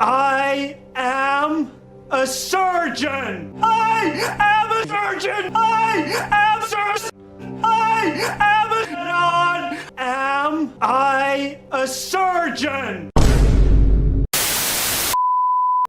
I am a surgeon. I am a surgeon. I am a surgeon. Am I a surgeon?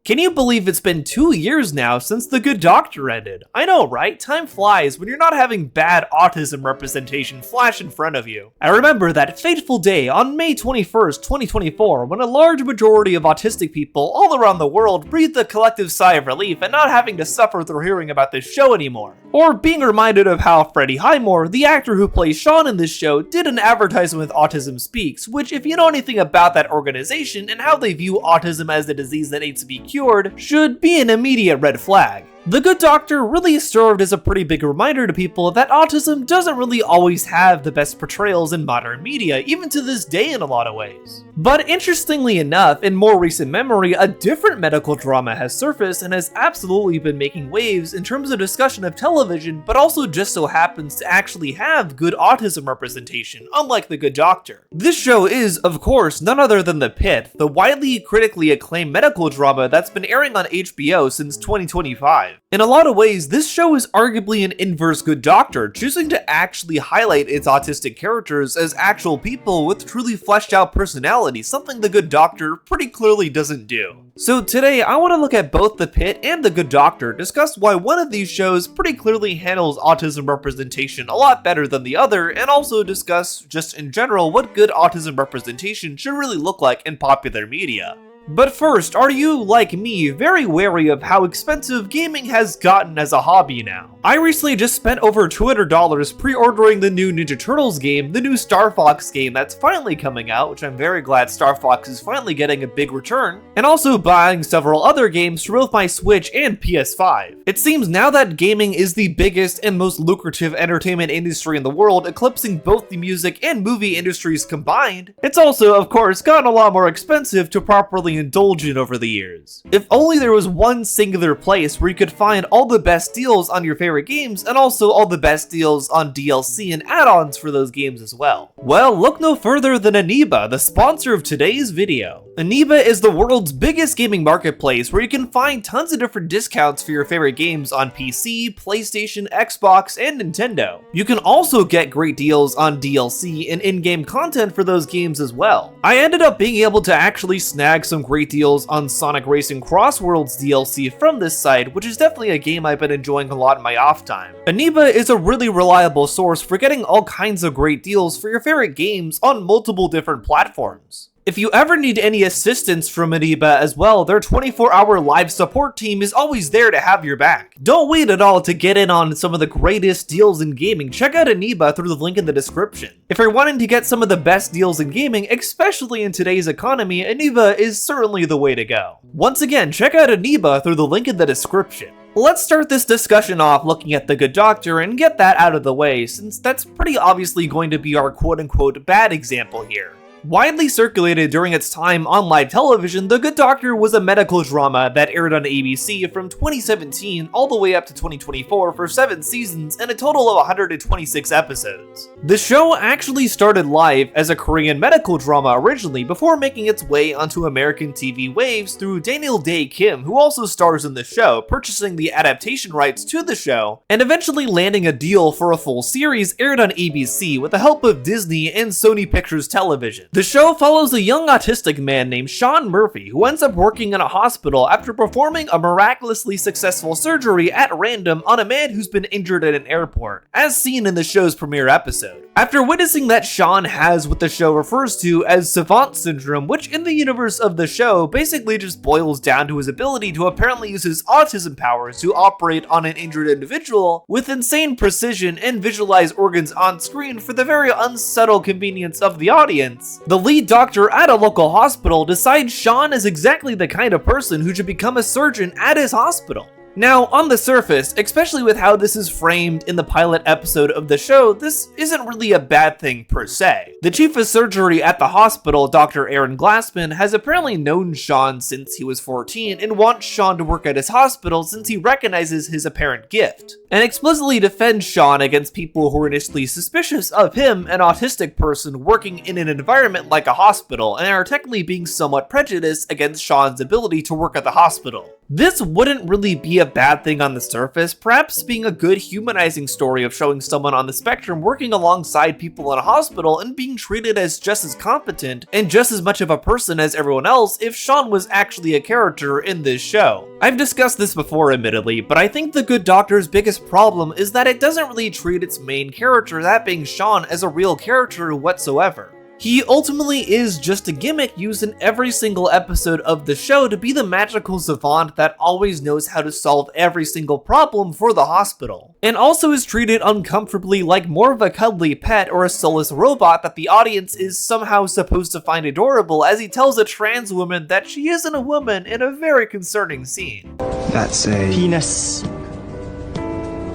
Can you believe it's been 2 years now since The Good Doctor ended? I know, right? Time flies when you're not having bad autism representation flash in front of you. I remember that fateful day on May 21st, 2024, when a large majority of autistic people all around the world breathed a collective sigh of relief at not having to suffer through hearing about this show anymore. Or being reminded of how Freddie Highmore, the actor who plays Shaun in this show, did an advertisement with Autism Speaks, which, if you know anything about that organization and how they view autism as a disease that needs to be cured, should be an immediate red flag. The Good Doctor really served as a pretty big reminder to people that autism doesn't really always have the best portrayals in modern media, even to this day in a lot of ways. But interestingly enough, in more recent memory, a different medical drama has surfaced and has absolutely been making waves in terms of discussion of television, but also just so happens to actually have good autism representation, unlike The Good Doctor. This show is, of course, none other than The Pitt, the widely critically acclaimed medical drama that's been airing on HBO since 2025. In a lot of ways, this show is arguably an inverse Good Doctor, choosing to actually highlight its autistic characters as actual people with truly fleshed out personalities, something The Good Doctor pretty clearly doesn't do. So today, I want to look at both The Pitt and The Good Doctor, discuss why one of these shows pretty clearly handles autism representation a lot better than the other, and also discuss, just in general, what good autism representation should really look like in popular media. But first, are you, like me, very wary of how expensive gaming has gotten as a hobby now? I recently just spent over $200 pre-ordering the new Ninja Turtles game, the new Star Fox game that's finally coming out, which I'm very glad Star Fox is finally getting a big return, and also buying several other games for both my Switch and PS5. It seems now that gaming is the biggest and most lucrative entertainment industry in the world, eclipsing both the music and movie industries combined, it's also, of course, gotten a lot more expensive to properly indulge in over the years. If only there was one singular place where you could find all the best deals on your favorite games and also all the best deals on DLC and add-ons for those games as well. Well, look no further than Aniba, the sponsor of today's video. Aniba is the world's biggest gaming marketplace where you can find tons of different discounts for your favorite games on PC, PlayStation, Xbox, and Nintendo. You can also get great deals on DLC and in-game content for those games as well. I ended up being able to actually snag some great deals on Sonic Racing Crossworlds DLC from this site, which is definitely a game I've been enjoying a lot in my off time. Aniba is a really reliable source for getting all kinds of great deals for your favorite games on multiple different platforms. If you ever need any assistance from Aniba as well, their 24-hour live support team is always there to have your back. Don't wait at all to get in on some of the greatest deals in gaming. Check out Aniba through the link in the description. If you're wanting to get some of the best deals in gaming, especially in today's economy, Aniba is certainly the way to go. Once again, check out Aniba through the link in the description. Let's start this discussion off looking at The Good Doctor and get that out of the way, since that's pretty obviously going to be our quote-unquote bad example here. Widely circulated during its time on live television, The Good Doctor was a medical drama that aired on ABC from 2017 all the way up to 2024 for 7 seasons and a total of 126 episodes. The show actually started live as a Korean medical drama originally before making its way onto American TV waves through Daniel Dae Kim, who also stars in the show, purchasing the adaptation rights to the show, and eventually landing a deal for a full series aired on ABC with the help of Disney and Sony Pictures Television. The show follows a young autistic man named Shaun Murphy who ends up working in a hospital after performing a miraculously successful surgery at random on a man who's been injured at an airport, as seen in the show's premiere episode. After witnessing that Shaun has what the show refers to as savant syndrome, which in the universe of the show basically just boils down to his ability to apparently use his autism powers to operate on an injured individual with insane precision and visualize organs on screen for the very unsubtle convenience of the audience, the lead doctor at a local hospital decides Shaun is exactly the kind of person who should become a surgeon at his hospital. Now, on the surface, especially with how this is framed in the pilot episode of the show, this isn't really a bad thing per se. The chief of surgery at the hospital, Dr. Aaron Glassman, has apparently known Shaun since he was 14 and wants Shaun to work at his hospital since he recognizes his apparent gift, and explicitly defends Shaun against people who are initially suspicious of him, an autistic person working in an environment like a hospital, and are technically being somewhat prejudiced against Shaun's ability to work at the hospital. This wouldn't really be a bad thing on the surface, perhaps being a good humanizing story of showing someone on the spectrum working alongside people in a hospital and being treated as just as competent and just as much of a person as everyone else if Shaun was actually a character in this show. I've discussed this before admittedly, but I think The Good Doctor's biggest problem is that it doesn't really treat its main character, that being Shaun, as a real character whatsoever. He ultimately is just a gimmick used in every single episode of the show to be the magical savant that always knows how to solve every single problem for the hospital, and also is treated uncomfortably like more of a cuddly pet or a soulless robot that the audience is somehow supposed to find adorable as he tells a trans woman that she isn't a woman in a very concerning scene. That's a penis.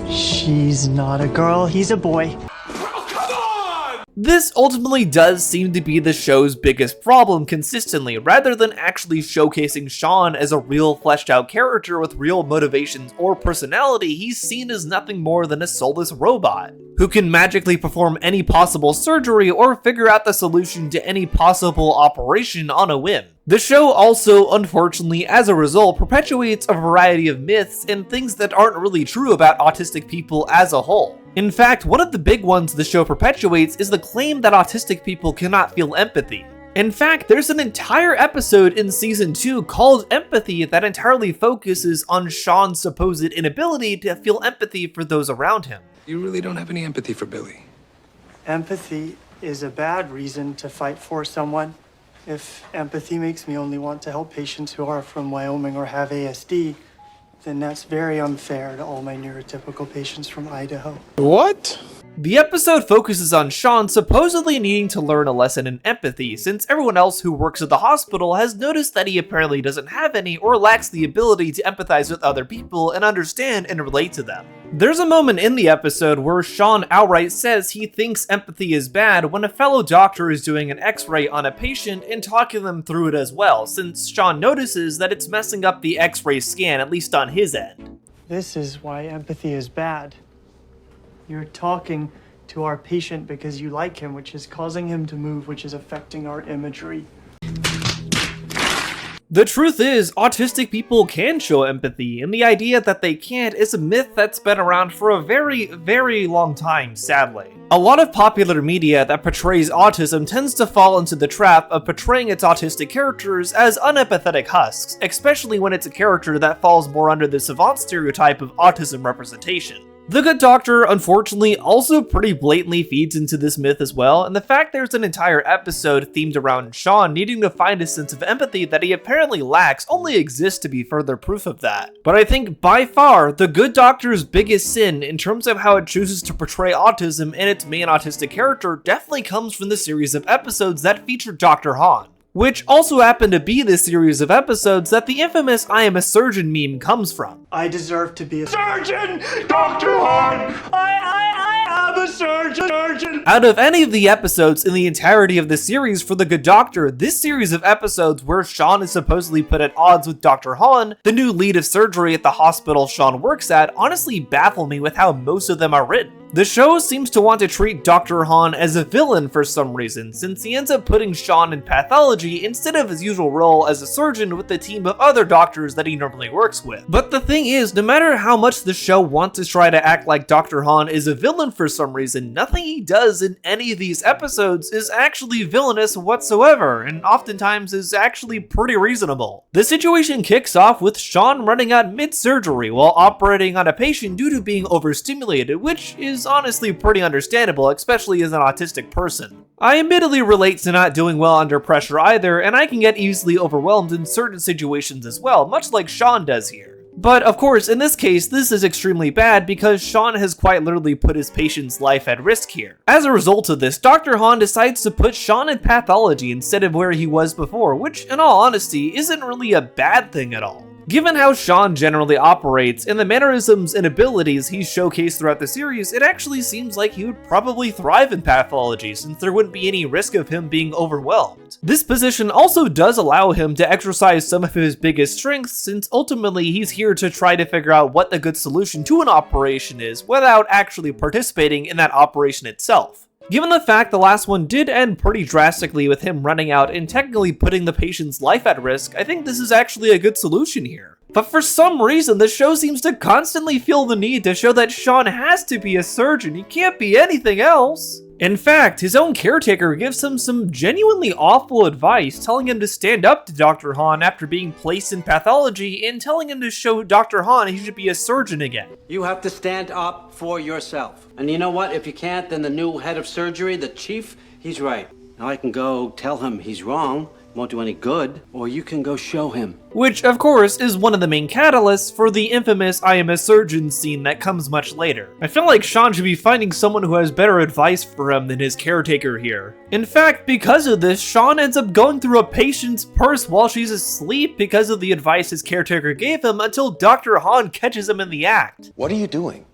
She's not a girl, he's a boy. This ultimately does seem to be the show's biggest problem consistently, rather than actually showcasing Shaun as a real fleshed out character with real motivations or personality. He's seen as nothing more than a soulless robot, who can magically perform any possible surgery or figure out the solution to any possible operation on a whim. The show also, unfortunately, as a result, perpetuates a variety of myths and things that aren't really true about autistic people as a whole. In fact, one of the big ones the show perpetuates is the claim that autistic people cannot feel empathy. In fact, there's an entire episode in season 2 called Empathy that entirely focuses on Shaun's supposed inability to feel empathy for those around him. You really don't have any empathy for Billy. Empathy is a bad reason to fight for someone. If empathy makes me only want to help patients who are from Wyoming or have ASD, then that's very unfair to all my neurotypical patients from Idaho. What? The episode focuses on Shaun supposedly needing to learn a lesson in empathy, since everyone else who works at the hospital has noticed that he apparently doesn't have any or lacks the ability to empathize with other people and understand and relate to them. There's a moment in the episode where Shaun outright says he thinks empathy is bad when a fellow doctor is doing an x-ray on a patient and talking them through it as well, since Shaun notices that it's messing up the x-ray scan, at least on his end. This is why empathy is bad. You're talking to our patient because you like him, which is causing him to move, which is affecting our imagery. The truth is, autistic people can show empathy, and the idea that they can't is a myth that's been around for a very, very long time, sadly. A lot of popular media that portrays autism tends to fall into the trap of portraying its autistic characters as unempathetic husks, especially when it's a character that falls more under the savant stereotype of autism representation. The Good Doctor, unfortunately, also pretty blatantly feeds into this myth as well, and the fact there's an entire episode themed around Shaun needing to find a sense of empathy that he apparently lacks only exists to be further proof of that. But I think by far, The Good Doctor's biggest sin in terms of how it chooses to portray autism and its main autistic character definitely comes from the series of episodes that feature Dr. Han, which also happened to be the series of episodes that the infamous "I am a surgeon" meme comes from. I deserve to be a Surgeon! Dr. Han! I am a surgeon! Out of any of the episodes in the entirety of the series for The Good Doctor, this series of episodes where Shaun is supposedly put at odds with Dr. Han, the new lead of surgery at the hospital Shaun works at, honestly baffle me with how most of them are written. The show seems to want to treat Dr. Han as a villain for some reason, since he ends up putting Shaun in pathology instead of his usual role as a surgeon with the team of other doctors that he normally works with. But the thing is, no matter how much the show wants to try to act like Dr. Han is a villain for some reason, nothing he does in any of these episodes is actually villainous whatsoever, and oftentimes is actually pretty reasonable. The situation kicks off with Shaun running out mid-surgery while operating on a patient due to being overstimulated, which is honestly pretty understandable, especially as an autistic person. I admittedly relate to not doing well under pressure either, and I can get easily overwhelmed in certain situations as well, much like Shaun does here. But of course, in this case, this is extremely bad because Shaun has quite literally put his patient's life at risk here. As a result of this, Dr. Han decides to put Shaun in pathology instead of where he was before, which in all honesty isn't really a bad thing at all. Given how Shaun generally operates and the mannerisms and abilities he's showcased throughout the series, it actually seems like he would probably thrive in pathology since there wouldn't be any risk of him being overwhelmed. This position also does allow him to exercise some of his biggest strengths since ultimately he's here to try to figure out what the good solution to an operation is without actually participating in that operation itself. Given the fact the last one did end pretty drastically with him running out and technically putting the patient's life at risk, I think this is actually a good solution here. But for some reason, the show seems to constantly feel the need to show that Shaun has to be a surgeon, he can't be anything else. In fact, his own caretaker gives him some genuinely awful advice, telling him to stand up to Dr. Han after being placed in pathology and telling him to show Dr. Han he should be a surgeon again. You have to stand up for yourself. And you know what? If you can't, then the new head of surgery, the chief, he's right. Now I can go tell him he's wrong. Won't do any good, or you can go show him. Which, of course, is one of the main catalysts for the infamous I am a surgeon scene that comes much later. I feel like Shaun should be finding someone who has better advice for him than his caretaker here. In fact, because of this, Shaun ends up going through a patient's purse while she's asleep because of the advice his caretaker gave him until Dr. Han catches him in the act. What are you doing?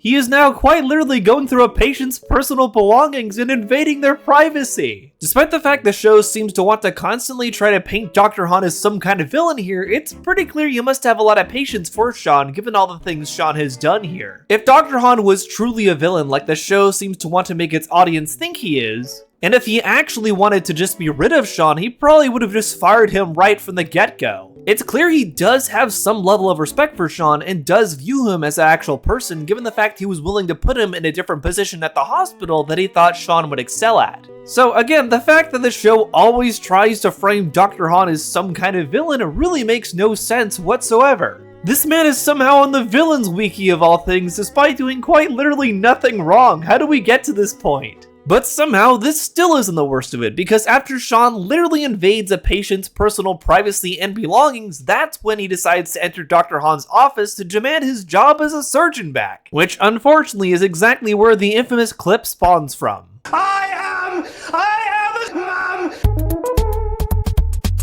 He is now quite literally going through a patient's personal belongings and invading their privacy. Despite the fact the show seems to want to constantly try to paint Dr. Han as some kind of villain here, it's pretty clear you must have a lot of patience for Shaun given all the things Shaun has done here. If Dr. Han was truly a villain like the show seems to want to make its audience think he is, and if he actually wanted to just be rid of Shaun, he probably would have just fired him right from the get-go. It's clear he does have some level of respect for Shaun and does view him as an actual person given the fact he was willing to put him in a different position at the hospital that he thought Shaun would excel at. So again, the fact that the show always tries to frame Dr. Han as some kind of villain really makes no sense whatsoever. This man is somehow on the villains wiki of all things despite doing quite literally nothing wrong. How do we get to this point? But somehow, this still isn't the worst of it, because after Shaun literally invades a patient's personal privacy and belongings, that's when he decides to enter Dr. Han's office to demand his job as a surgeon back, which unfortunately is exactly where the infamous clip spawns from.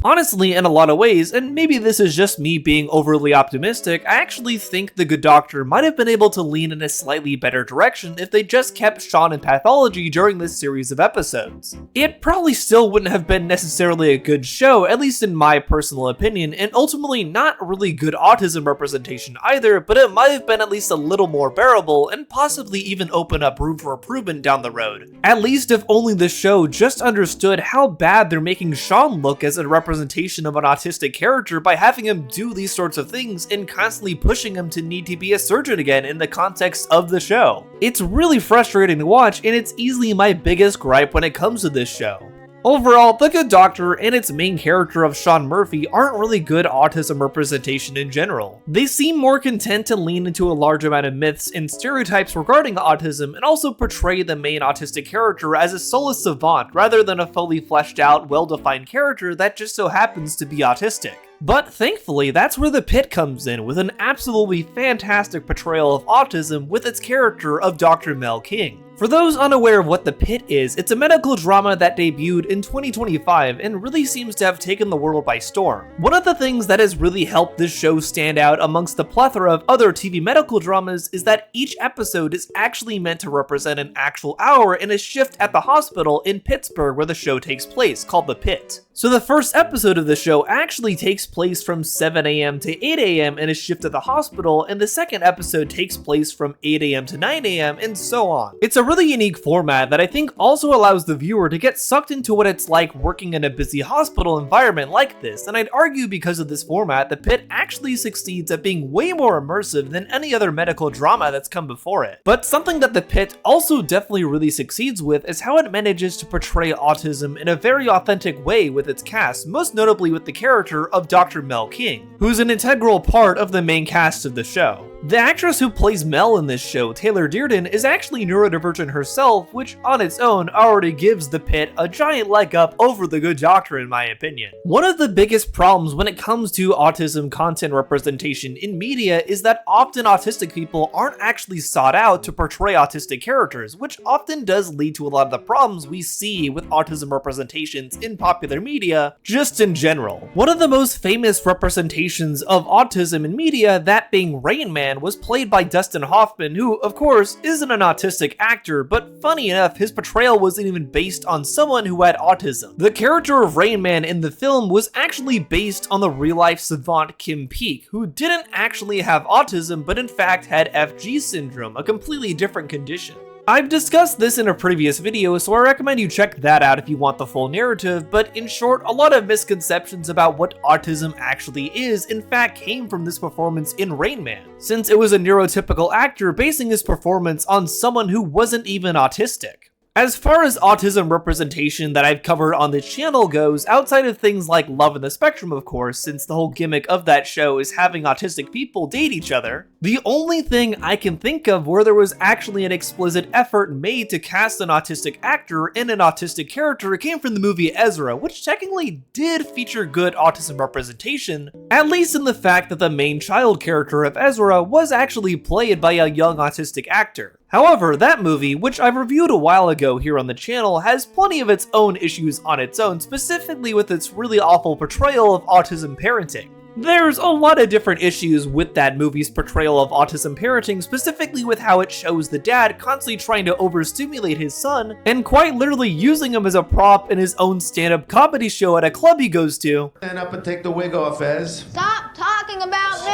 Honestly, in a lot of ways, and maybe this is just me being overly optimistic, I actually think The Good Doctor might have been able to lean in a slightly better direction if they just kept Shaun in pathology during this series of episodes. It probably still wouldn't have been necessarily a good show, at least in my personal opinion, and ultimately not really good autism representation either, but it might have been at least a little more bearable and possibly even open up room for improvement down the road. At least if only the show just understood how bad they're making Shaun look as a representation of an autistic character by having him do these sorts of things and constantly pushing him to need to be a surgeon again in the context of the show. It's really frustrating to watch, and it's easily my biggest gripe when it comes to this show. Overall, The Good Doctor and its main character of Shaun Murphy aren't really good autism representation in general. They seem more content to lean into a large amount of myths and stereotypes regarding autism and also portray the main autistic character as a soulless savant rather than a fully fleshed out, well-defined character that just so happens to be autistic. But thankfully, that's where the Pitt comes in with an absolutely fantastic portrayal of autism with its character of Dr. Mel King. For those unaware of what The Pitt is, it's a medical drama that debuted in 2025 and really seems to have taken the world by storm. One of the things that has really helped this show stand out amongst the plethora of other TV medical dramas is that each episode is actually meant to represent an actual hour in a shift at the hospital in Pittsburgh where the show takes place, called The Pitt. So the first episode of the show actually takes place from 7 a.m. to 8 a.m. in a shift at the hospital, and the second episode takes place from 8 a.m. to 9 a.m. and so on. It's a really unique format that I think also allows the viewer to get sucked into what it's like working in a busy hospital environment like this, and I'd argue because of this format, The Pitt actually succeeds at being way more immersive than any other medical drama that's come before it. But something that The Pitt also definitely really succeeds with is how it manages to portray autism in a very authentic way with its cast, most notably with the character of Dr. Mel King, who's an integral part of the main cast of the show. The actress who plays Mel in this show, Taylor Dearden, is actually neurodivergent herself, which on its own already gives the Pitt a giant leg up over the Good Doctor in my opinion. One of the biggest problems when it comes to autism content representation in media is that often autistic people aren't actually sought out to portray autistic characters, which often does lead to a lot of the problems we see with autism representations in popular media, just in general. One of the most famous representations of autism in media, that being Rain Man, was played by Dustin Hoffman, who, of course, isn't an autistic actor, but funny enough, his portrayal wasn't even based on someone who had autism. The character of Rain Man in the film was actually based on the real-life savant Kim Peek, who didn't actually have autism, but in fact had FG syndrome, a completely different condition. I've discussed this in a previous video, so I recommend you check that out if you want the full narrative, but in short, a lot of misconceptions about what autism actually is in fact came from this performance in Rain Man, since it was a neurotypical actor basing his performance on someone who wasn't even autistic. As far as autism representation that I've covered on this channel goes, outside of things like Love in the Spectrum of course, since the whole gimmick of that show is having autistic people date each other, the only thing I can think of where there was actually an explicit effort made to cast an autistic actor and an autistic character came from the movie Ezra, which technically did feature good autism representation, at least in the fact that the main child character of Ezra was actually played by a young autistic actor. However, that movie, which I've reviewed a while ago here on the channel, has plenty of its own issues on its own, specifically with its really awful portrayal of autism parenting. There's a lot of different issues with that movie's portrayal of autism parenting, specifically with how it shows the dad constantly trying to overstimulate his son, and quite literally using him as a prop in his own stand-up comedy show at a club he goes to. Stand up and take the wig off, Ez. Stop talking about me!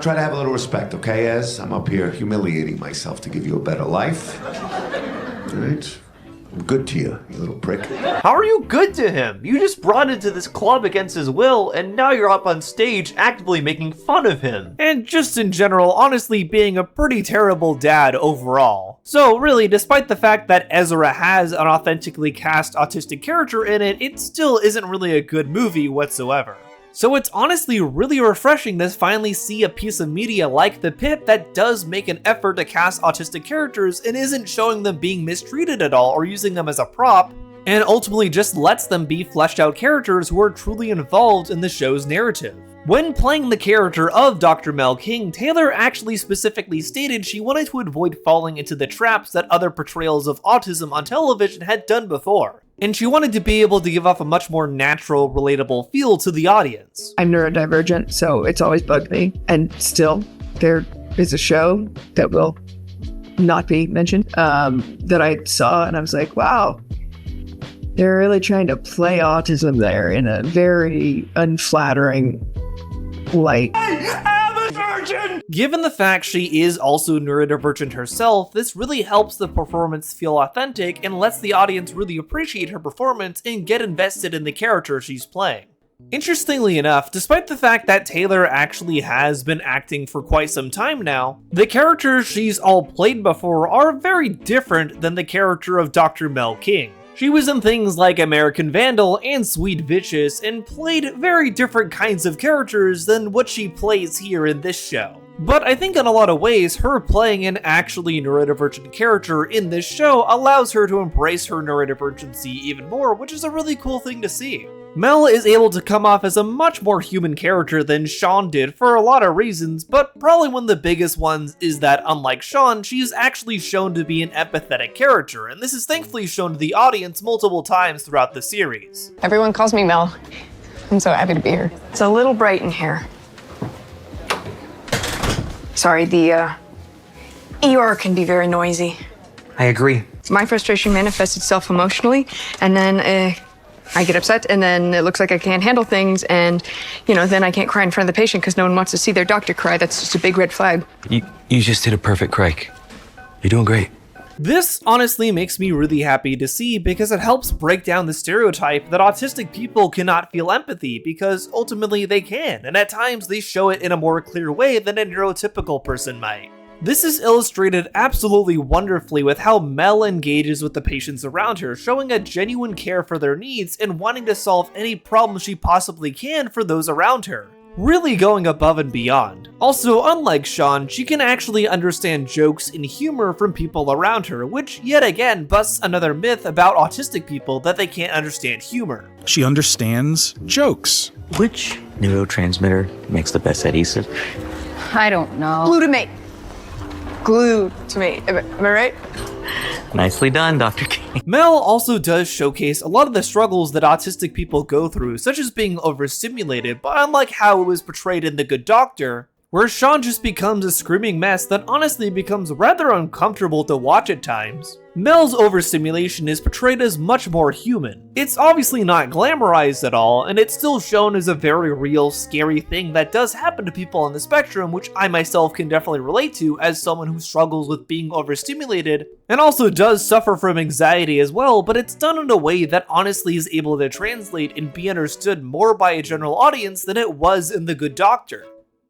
Try to have a little respect, okay, Ez? I'm up here humiliating myself to give you a better life. All right? I'm good to you, you little prick. How are you good to him? You just brought him to this club against his will, and now you're up on stage actively making fun of him. And just in general, honestly being a pretty terrible dad overall. So really, despite the fact that Ezra has an authentically cast autistic character in it, it still isn't really a good movie whatsoever. So it's honestly really refreshing to finally see a piece of media like The Pitt that does make an effort to cast autistic characters and isn't showing them being mistreated at all or using them as a prop, and ultimately just lets them be fleshed out characters who are truly involved in the show's narrative. When playing the character of Dr. Mel King, Taylor actually specifically stated she wanted to avoid falling into the traps that other portrayals of autism on television had done before, and she wanted to be able to give off a much more natural, relatable feel to the audience. I'm neurodivergent, so it's always bugged me, and still, there is a show that will not be mentioned that I saw, and I was like, wow, they're really trying to play autism there in a very unflattering light. I'm a surgeon! Given the fact she is also neurodivergent herself, this really helps the performance feel authentic and lets the audience really appreciate her performance and get invested in the character she's playing. Interestingly enough, despite the fact that Taylor actually has been acting for quite some time now, the characters she's all played before are very different than the character of Dr. Mel King. She was in things like American Vandal and Sweet Vicious and played very different kinds of characters than what she plays here in this show. But I think in a lot of ways, her playing an actually neurodivergent character in this show allows her to embrace her neurodivergency even more, which is a really cool thing to see. Mel is able to come off as a much more human character than Shaun did for a lot of reasons, but probably one of the biggest ones is that unlike Shaun, she's actually shown to be an empathetic character, and this is thankfully shown to the audience multiple times throughout the series. Everyone calls me Mel. I'm so happy to be here. It's a little bright in here. Sorry, the ER can be very noisy. I agree. My frustration manifests itself emotionally, and then I get upset, and then it looks like I can't handle things, and, then I can't cry in front of the patient because no one wants to see their doctor cry. That's just a big red flag. You just did a perfect crike. You're doing great. This honestly makes me really happy to see because it helps break down the stereotype that autistic people cannot feel empathy, because ultimately they can, and at times they show it in a more clear way than a neurotypical person might. This is illustrated absolutely wonderfully with how Mel engages with the patients around her, showing a genuine care for their needs and wanting to solve any problem she possibly can for those around her. really going above and beyond. Also, unlike Shaun, she can actually understand jokes and humor from people around her, which yet again busts another myth about autistic people that they can't understand humor. She understands jokes. Which neurotransmitter makes the best adhesive? I don't know. Glutamate. Glutamate. Am I right? Nicely done, Dr. King. Mel also does showcase a lot of the struggles that autistic people go through, such as being overstimulated, but unlike how it was portrayed in The Good Doctor, where Shaun just becomes a screaming mess that honestly becomes rather uncomfortable to watch at times, Mel's overstimulation is portrayed as much more human. It's obviously not glamorized at all, and it's still shown as a very real, scary thing that does happen to people on the spectrum, which I myself can definitely relate to as someone who struggles with being overstimulated, and also does suffer from anxiety as well, but it's done in a way that honestly is able to translate and be understood more by a general audience than it was in The Good Doctor.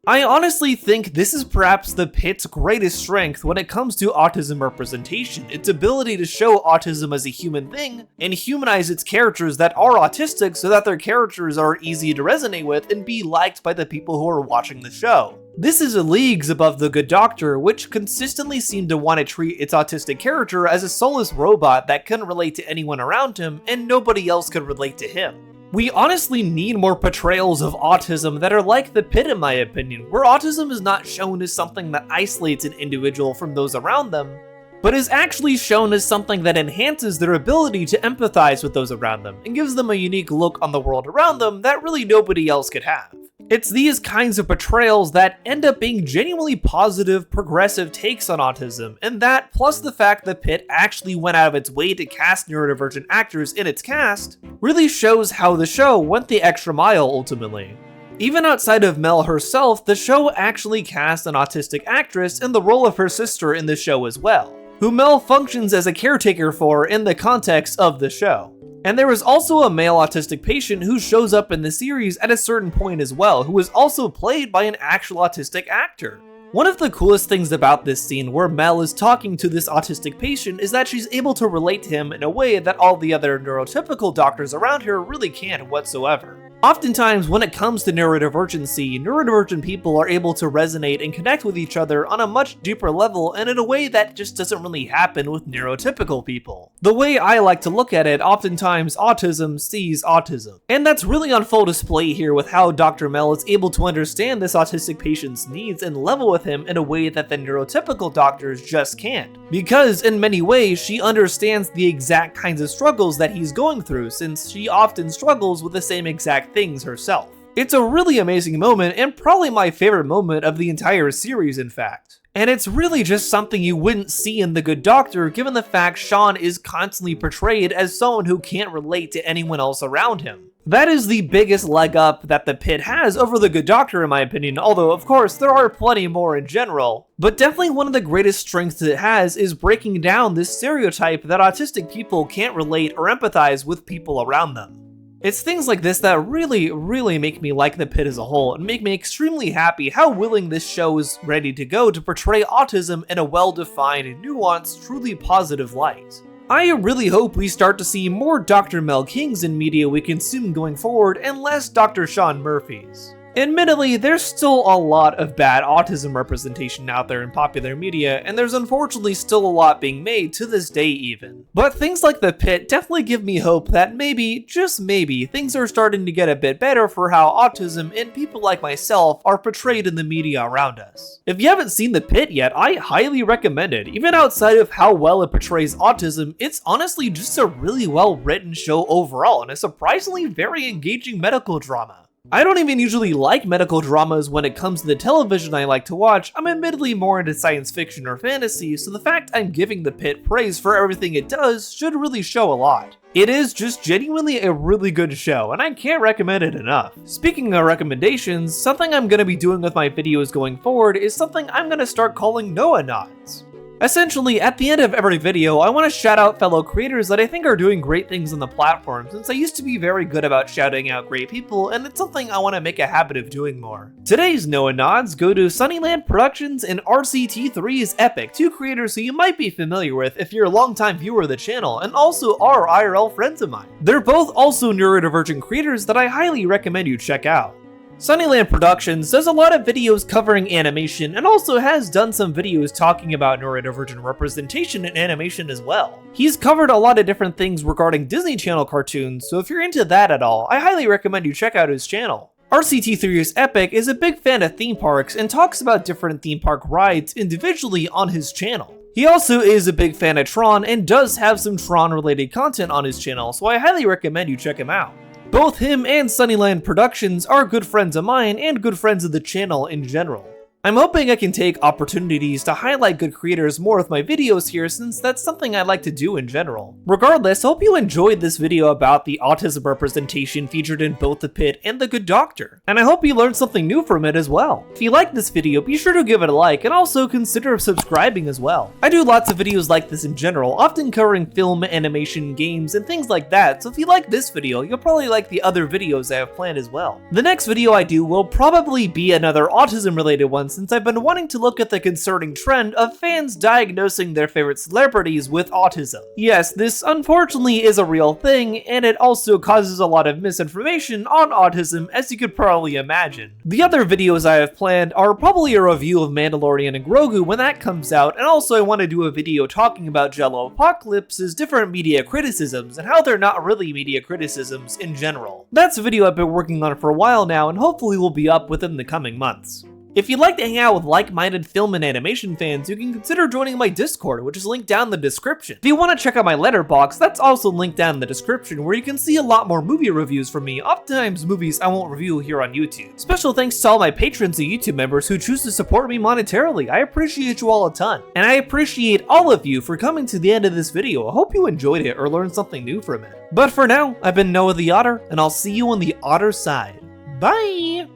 I honestly think this is perhaps the Pitt's greatest strength when it comes to autism representation, its ability to show autism as a human thing and humanize its characters that are autistic so that their characters are easy to resonate with and be liked by the people who are watching the show. This is leagues above The Good Doctor, which consistently seemed to want to treat its autistic character as a soulless robot that couldn't relate to anyone around him and nobody else could relate to him. We honestly need more portrayals of autism that are like the Pitt, in my opinion, where autism is not shown as something that isolates an individual from those around them, but is actually shown as something that enhances their ability to empathize with those around them and gives them a unique look on the world around them that really nobody else could have. It's these kinds of portrayals that end up being genuinely positive, progressive takes on autism, and that, plus the fact that Pitt actually went out of its way to cast neurodivergent actors in its cast, really shows how the show went the extra mile ultimately. Even outside of Mel herself, the show actually cast an autistic actress in the role of her sister in the show as well, who Mel functions as a caretaker for in the context of the show. And there is also a male autistic patient who shows up in the series at a certain point as well, who is also played by an actual autistic actor. One of the coolest things about this scene where Mel is talking to this autistic patient is that she's able to relate to him in a way that all the other neurotypical doctors around her really can't whatsoever. Oftentimes, when it comes to neurodivergency, neurodivergent people are able to resonate and connect with each other on a much deeper level and in a way that just doesn't really happen with neurotypical people. The way I like to look at it, oftentimes autism sees autism. And that's really on full display here with how Dr. Mel is able to understand this autistic patient's needs and level with him in a way that the neurotypical doctors just can't. Because in many ways, she understands the exact kinds of struggles that he's going through, since she often struggles with the same exact things herself. It's a really amazing moment, and probably my favorite moment of the entire series, in fact. And it's really just something you wouldn't see in The Good Doctor, given the fact Shaun is constantly portrayed as someone who can't relate to anyone else around him. That is the biggest leg up that the Pitt has over The Good Doctor, in my opinion, although of course there are plenty more in general. But definitely one of the greatest strengths it has is breaking down this stereotype that autistic people can't relate or empathize with people around them. It's things like this that really make me like the Pitt as a whole and make me extremely happy how willing this show is ready to go to portray autism in a well-defined, nuanced, truly positive light. I really hope we start to see more Dr. Mel Kings in media we consume going forward and less Dr. Shaun Murphys. Admittedly, there's still a lot of bad autism representation out there in popular media, and there's unfortunately still a lot being made to this day even. But things like the Pitt definitely give me hope that maybe, just maybe, things are starting to get a bit better for how autism and people like myself are portrayed in the media around us. If you haven't seen the Pitt yet, I highly recommend it. Even outside of how well it portrays autism, it's honestly just a really well written show overall and a surprisingly very engaging medical drama. I don't even usually like medical dramas when it comes to the television I like to watch. I'm admittedly more into science fiction or fantasy, so the fact I'm giving the Pitt praise for everything it does should really show a lot. It is just genuinely a really good show, and I can't recommend it enough. Speaking of recommendations, something I'm going to be doing with my videos going forward is something I'm going to start calling Noah Nods. Essentially, at the end of every video, I want to shout out fellow creators that I think are doing great things on the platform, since I used to be very good about shouting out great people, and it's something I want to make a habit of doing more. Today's Noah Nods go to Sunnyland Productions and RCT3's Epic, two creators who you might be familiar with if you're a longtime viewer of the channel, and also are IRL friends of mine. They're both also neurodivergent creators that I highly recommend you check out. Sunnyland Productions does a lot of videos covering animation and also has done some videos talking about neurodivergent representation in animation as well. He's covered a lot of different things regarding Disney Channel cartoons, so if you're into that at all, I highly recommend you check out his channel. RCT3's Epic is a big fan of theme parks and talks about different theme park rides individually on his channel. He also is a big fan of Tron and does have some Tron related content on his channel, so I highly recommend you check him out. Both him and Sunnyland Productions are good friends of mine and good friends of the channel in general. I'm hoping I can take opportunities to highlight good creators more with my videos here, since that's something I like to do in general. Regardless, I hope you enjoyed this video about the autism representation featured in both The Pitt and The Good Doctor, and I hope you learned something new from it as well. If you liked this video, be sure to give it a like and also consider subscribing as well. I do lots of videos like this in general, often covering film, animation, games, and things like that, so if you like this video, you'll probably like the other videos I have planned as well. The next video I do will probably be another autism related one, since I've been wanting to look at the concerning trend of fans diagnosing their favorite celebrities with autism. Yes, this unfortunately is a real thing, and it also causes a lot of misinformation on autism, as you could probably imagine. The other videos I have planned are probably a review of Mandalorian and Grogu when that comes out, and also I want to do a video talking about Jello Apocalypse's different media criticisms and how they're not really media criticisms in general. That's a video I've been working on for a while now and hopefully will be up within the coming months. If you'd like to hang out with like-minded film and animation fans, you can consider joining my Discord, which is linked down in the description. If you want to check out my letterbox, that's also linked down in the description, where you can see a lot more movie reviews from me, oftentimes movies I won't review here on YouTube. Special thanks to all my patrons and YouTube members who choose to support me monetarily. I appreciate you all a ton. And I appreciate all of you for coming to the end of this video. I hope you enjoyed it or learned something new from it. But for now, I've been Noah the Otter, and I'll see you on the otter side. Bye!